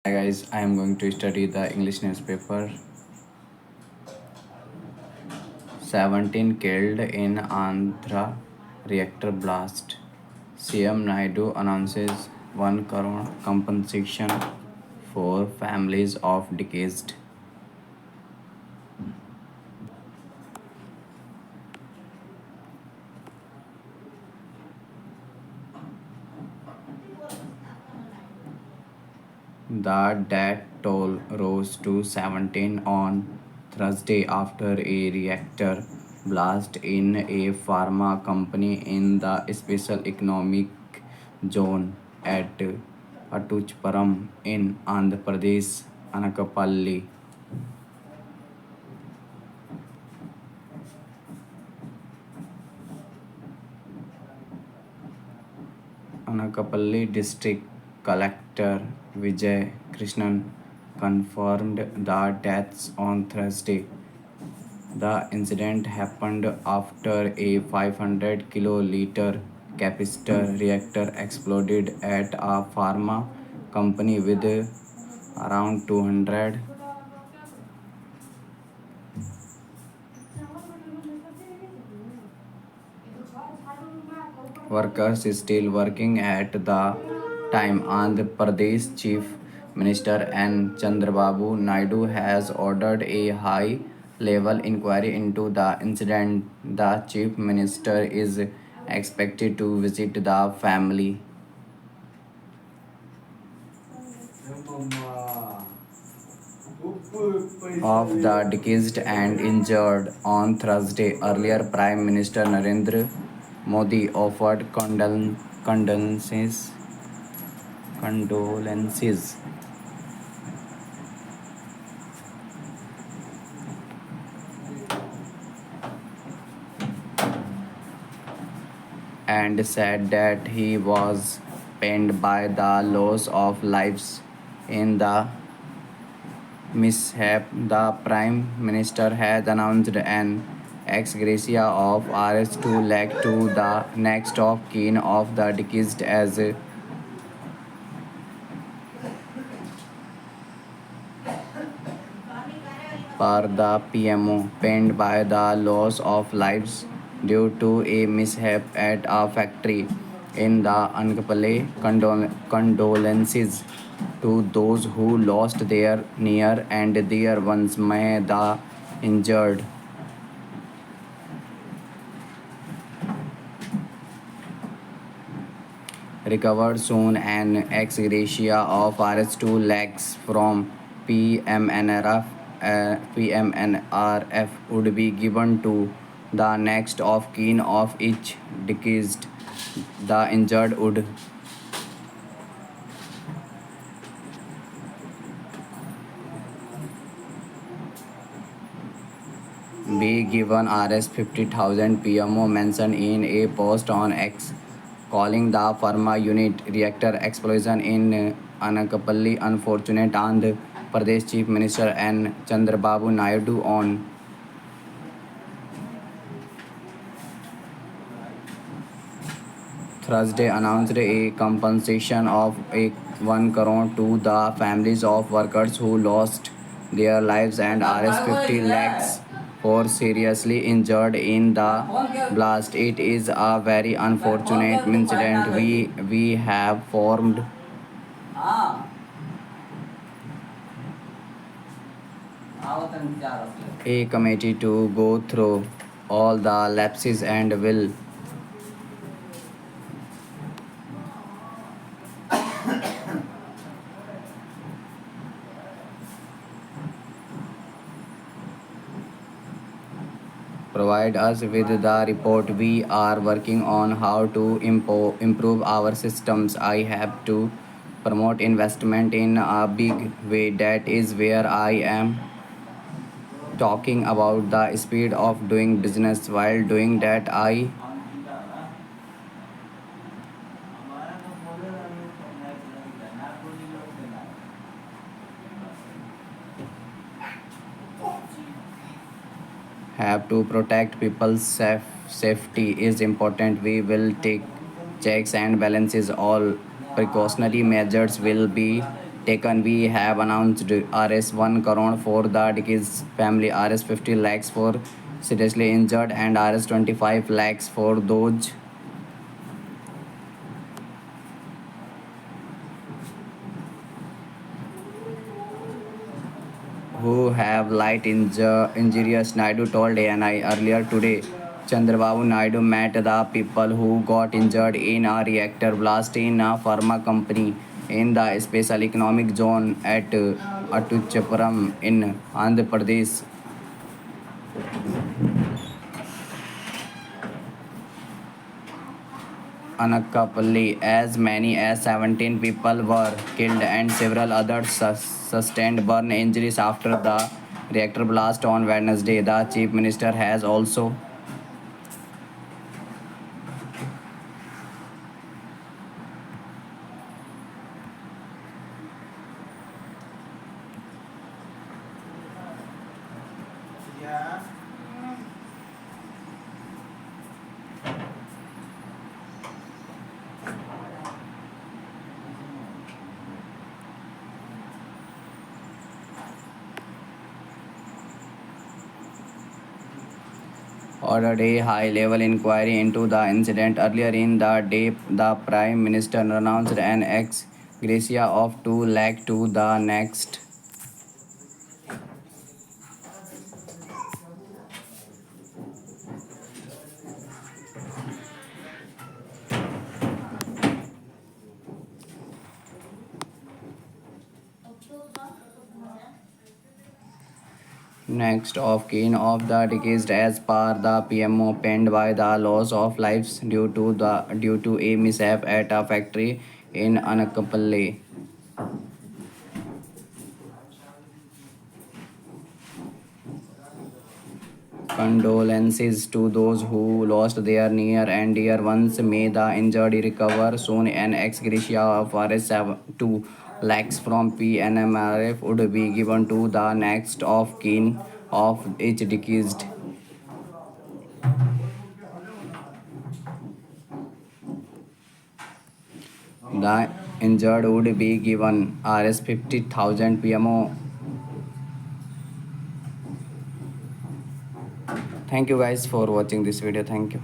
Hi guys, I am going to study the English newspaper. 17 killed in Andhra reactor blast. CM Naidu announces 1 crore compensation for families of deceased. The death toll rose to 17 on Thursday after a reactor blast in a pharma company in the special economic zone at Atuchparam in Andhra Pradesh, Anakapalli. Anakapalli District Collector Vijay Krishnan confirmed the deaths on Thursday. The incident happened after a 500 kiloliter capacitor reactor exploded at a pharma company with around 200 workers still working at the time. Andhra Pradesh Chief Minister N. Chandrababu Naidu has ordered a high level inquiry into the incident. The Chief Minister is expected to visit the family of the deceased and injured on Thursday. Earlier, Prime Minister Narendra Modi offered condolences and said that he was pained by the loss of lives in the mishap. The Prime Minister has announced an ex gratia of Rs 2 lakh to the next of kin of the deceased as per the PMO, pained by the loss of lives due to a mishap at a factory in the Ankapalle. Condolences to those who lost their near and dear ones. May the injured recovered soon. An ex gratia of Rs 2 lakhs from PMNRF would be given to the next of kin of each deceased. The injured would be given Rs 50,000. PMO mentioned in a post on X, calling the pharma unit reactor explosion in Anakapalli unfortunate. Andhra Pradesh Chief Minister N. Chandrababu Naidu on Thursday announced a compensation of a 1 crore to the families of workers who lost their lives and Rs 50 lakhs for seriously injured in the blast. It is a very unfortunate incident. We have formed a committee to go through all the lapses and will provide us with the report. We are working on how to improve our systems. I have to promote investment in a big way. That is where I am talking about the speed of doing business. While doing that, I have to protect people's safety is important. We will take checks and balances. All precautionary measures will be taken. We have announced Rs 1 crore for the deceased family, Rs 50 lakhs for seriously injured, and Rs 25 lakhs for those who have light injuries, Naidu told ANI earlier today. Chandrababu Naidu met the people who got injured in a reactor blast in a pharma company in the special economic zone at Atuchapuram in Andhra Pradesh. Anakapalli. As many as 17 people were killed and several others sustained burn injuries after the reactor blast on Wednesday. The chief minister has also ordered a high-level inquiry into the incident. Earlier in the day, the Prime Minister announced an ex gratia of 2 lakh to the next. Next of kin of the deceased as per the PMO penned by the loss of lives due to a mishap at a factory in Anakapalli. Condolences to those who lost their near and dear ones. May the injured recover soon. An ex gratia of Rs 2 lakhs from PNMRF would be given to the next of kin of each deceased. The injured would be given Rs 50,000 PMO. Thank you guys for watching this video. Thank you.